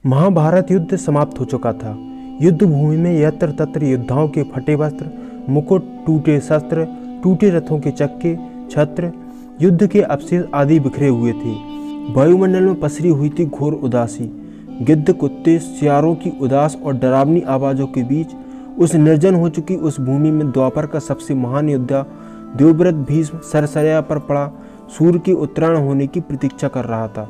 महाभारत युद्ध समाप्त हो चुका था। युद्ध भूमि में यत्र तत्र योद्धाओं के फटे वस्त्र, मुकुट, टूटे शस्त्र, टूटे रथों के चक्के, छत्र, युद्ध के अवशेष आदि बिखरे हुए थे। वायुमंडल में पसरी हुई थी घोर उदासी। गिद्ध, कुत्ते, सियारों की उदास और डरावनी आवाज़ों के बीच उस निर्जन हो चुकी उस भूमि में द्वापर का सबसे महान योद्धा देवव्रत भीष्म सरसरिया पर पड़ा सूर्य के उत्तरायण होने की प्रतीक्षा कर रहा था।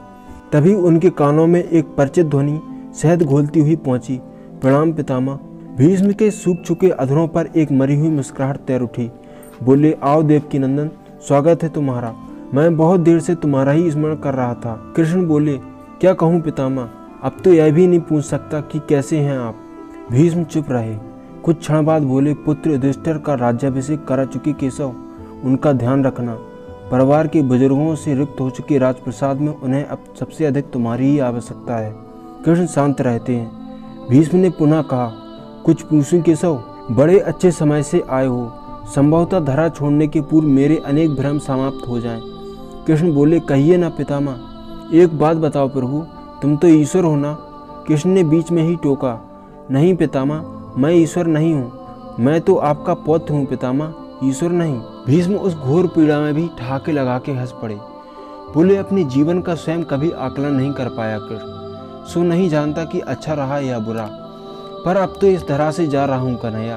तभी उनके कानों में एक परिचित ध्वनि शहद घोलती हुई पहुंची। प्रणाम पितामह। भीष्म के सूख चुके अधरों पर एक मरी हुई मुस्कुराहट तैर उठी। बोले, आओ देवकी नंदन, स्वागत है तुम्हारा। मैं बहुत देर से तुम्हारा ही स्मरण कर रहा था। कृष्ण बोले, क्या कहूँ पितामह, अब तो यह भी नहीं पूछ सकता कि कैसे हैं आप। भीष्म चुप रहे। कुछ क्षण बाद बोले, पुत्र युधिष्ठिर का राज्याभिषेक करा चुके केशव, उनका ध्यान रखना। परिवार के बुजुर्गों से रिक्त हो चुके राजप्रसाद में उन्हें अब सबसे अधिक तुम्हारी ही आवश्यकता है। कृष्ण शांत रहते हैं। भीष्म ने पुनः कहा, कुछ पूछूं केशव? बड़े अच्छे समय से आए हो, संभवतः धरा छोड़ने के पूर्व मेरे अनेक भ्रम समाप्त हो जाएं। कृष्ण बोले, कहिए ना पितामह। एक बात बताओ प्रभु, तुम तो ईश्वर हो ना? कृष्ण ने बीच में ही टोका, नहीं पितामह, मैं ईश्वर नहीं हूँ। मैं तो आपका पौत्र हूँ पितामह, ईश्वर नहीं। भीष्म उस घोर पीड़ा में भी ठहाके लगा के हंस पड़े। बोले, अपने जीवन का स्वयं कभी आकलन नहीं कर पाया कृष्ण, सो नहीं जानता कि अच्छा रहा या बुरा। पर अब तो इस धरा से जा रहा हूँ कन्हैया,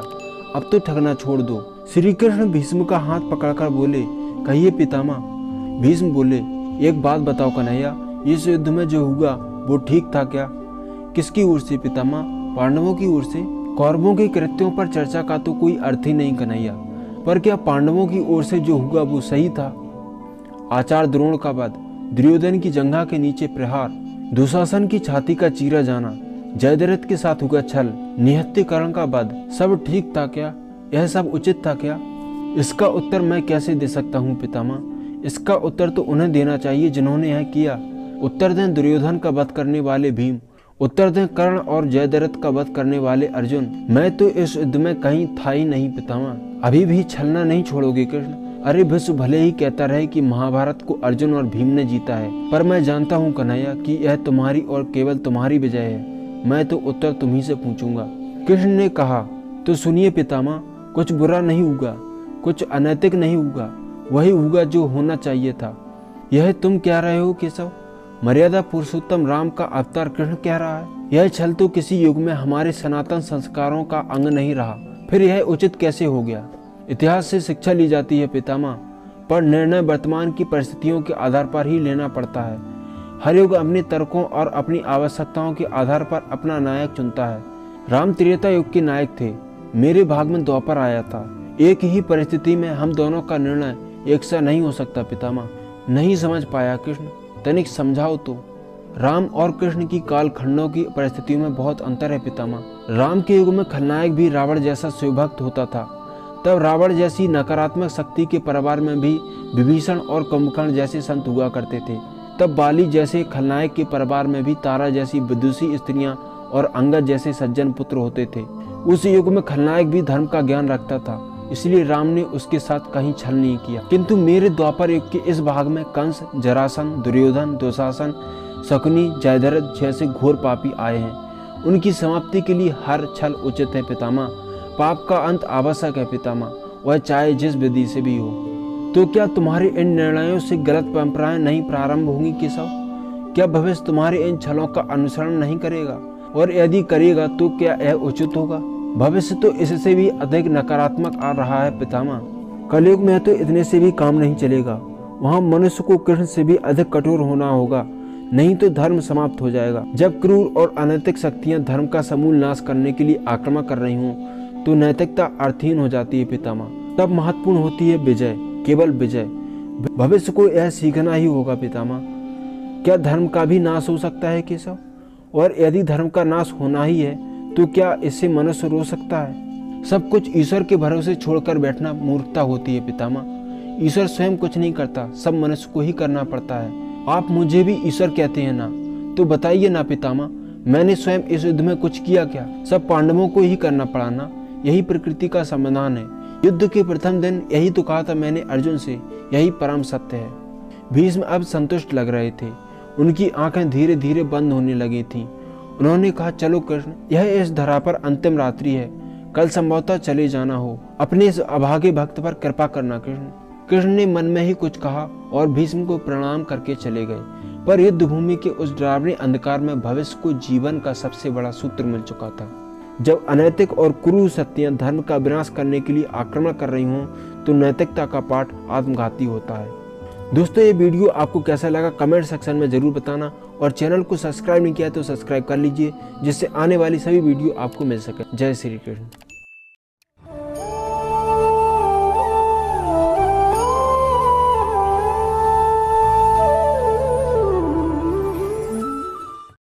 अब तो ठगना छोड़ दो। श्री कृष्ण भीष्म का हाथ पकड़कर बोले, कहिए पितामह। भीष्म बोले, एक बात बताओ कन्हैया, इस युद्ध में जो हुआ वो ठीक था क्या? किसकी ओर से पितामह? पांडवों की ओर से? कौरवों के कृत्यों पर चर्चा का तो कोई अर्थ ही नहीं कन्हैया, पर क्या पांडवों की ओर से जो हुआ वो सही था? आचार्य द्रोण का वध, दुर्योधन की जंघा के नीचे प्रहार, दुशासन की छाती का चीरा जाना, जयद्रथ के साथ हुआ छल, निहत्थीकरण का वध, सब ठीक था क्या? यह सब उचित था क्या? इसका उत्तर मैं कैसे दे सकता हूँ पितामह? इसका उत्तर तो उन्हें देना चाहिए जिन्होंने यह किया। उत्तर दें दुर्योधन का वध करने वाले भीम, उत्तर दें कर्ण और जयद्रथ का वध करने वाले अर्जुन। मैं तो इस युद्ध में कहीं था ही नहीं पितामह। अभी भी छलना नहीं छोड़ोगे कृष्ण? अरे विश्व भले ही कहता रहे कि महाभारत को अर्जुन और भीम ने जीता है, पर मैं जानता हूँ कन्हैया कि यह तुम्हारी और केवल तुम्हारी विजय है। मैं तो उत्तर तुम्ही से पूछूंगा। कृष्ण ने कहा, तो सुनिए पितामह, कुछ बुरा नहीं होगा, कुछ अनैतिक नहीं होगा, वही होगा जो होना चाहिए था। यह तुम कह रहे हो केशव? मर्यादा पुरुषोत्तम राम का अवतार कृष्ण कह रहा है। यह छल तो किसी युग में हमारे सनातन संस्कारों का अंग नहीं रहा, फिर यह उचित कैसे हो गया? इतिहास से शिक्षा ली जाती है पितामह, पर निर्णय वर्तमान की परिस्थितियों के आधार पर ही लेना पड़ता है। हर युग अपने तर्कों और अपनी आवश्यकताओं के आधार पर अपना नायक चुनता है। राम त्रेता युग के नायक थे, मेरे भाग में द्वापर आया था। एक ही परिस्थिति में हम दोनों का निर्णय एक सा नहीं हो सकता पितामह। नहीं समझ पाया कृष्ण, तनिक समझाओ तो। राम और कृष्ण की कालखंडों की परिस्थितियों में बहुत अंतर है पितामह। राम के युग में खलनायक भी रावण जैसा शिवभक्त होता था, तब रावण जैसी नकारात्मक शक्ति के परिवार में भी विभीषण और कुंभकर्ण जैसे संत हुआ करते थे। तब बाली जैसे खलनायक के परिवार में भी तारा जैसी विदुषी स्त्रियां और अंगद जैसे सज्जन पुत्र होते थे। उस युग में खलनायक भी धर्म का ज्ञान रखता था, इसलिए राम ने उसके साथ कहीं छल नहीं किया। किंतु मेरे द्वापर युग के इस भाग में कंस, जरासन, दुर्योधन, दुशासन, शकुनी, जयद्रथ जैसे घोर पापी आए हैं। उनकी समाप्ति के लिए हर छल उचित है पितामह। पाप का अंत आवश्यक है पितामह, वह चाहे जिस विधि से भी हो। तो क्या तुम्हारे इन निर्णयों से गलत परंपराएं नहीं प्रारंभ होंगी केशव? क्या भविष्य तुम्हारे इन छलों का अनुसरण नहीं करेगा? और यदि करेगा तो क्या यह उचित होगा? भविष्य तो इससे भी अधिक नकारात्मक आ रहा है पितामह। कलयुग में तो इतने से भी काम नहीं चलेगा। वहाँ मनुष्य को कृष्ण से भी अधिक कठोर होना होगा, नहीं तो धर्म समाप्त हो जाएगा। जब क्रूर और अनैतिक शक्तियाँ धर्म का समूल नाश करने के लिए आक्रमण कर रही हों तो नैतिकता अर्थहीन हो जाती है पितामह। तब महत्वपूर्ण होती है विजय, केवल विजय। भविष्य को यह सीखना ही होगा पितामह। क्या धर्म का भी नाश हो सकता है केशव? और यदि धर्म का नाश होना ही है तो क्या इससे मनुष्य रो सकता है? सब कुछ ईश्वर के भरोसे छोड़कर बैठना मूर्खता होती है पितामह। ईश्वर स्वयं कुछ नहीं करता, सब मनुष्य को ही करना पड़ता है। आप मुझे भी ईश्वर कहते हैं ना, तो बताइए ना पितामह, मैंने स्वयं इस युद्ध में कुछ किया क्या? सब पांडवों को ही करना पड़ा ना, यही प्रकृति का समाधान है। युद्ध के प्रथम दिन यही तो कहा था मैंने अर्जुन से, यही परम सत्य है। भीष्म अब संतुष्ट लग रहे थे। उनकी आंखें धीरे धीरे बंद होने लगी थीं। उन्होंने कहा, चलो कृष्ण, यह इस धरा पर अंतिम रात्रि है, कल संभवतः चले जाना हो, अपने इस अभागे भक्त पर कृपा करना कृष्ण। कृष्ण ने मन में ही कुछ कहा और भीष्म को प्रणाम करके चले गए। पर युद्ध भूमि के उस डरावने अंधकार में भविष्य को जीवन का सबसे बड़ा सूत्र मिल चुका था। जब अनैतिक और क्रूर शक्तियां धर्म का विनाश करने के लिए आक्रमण कर रही हों तो नैतिकता का पाठ आत्मघाती होता है। दोस्तों, ये वीडियो आपको कैसा लगा कमेंट सेक्शन में जरूर बताना, और चैनल को सब्सक्राइब नहीं किया तो सब्सक्राइब कर लीजिए, जिससे आने वाली सभी वीडियो आपको मिल सके। जय श्री कृष्ण।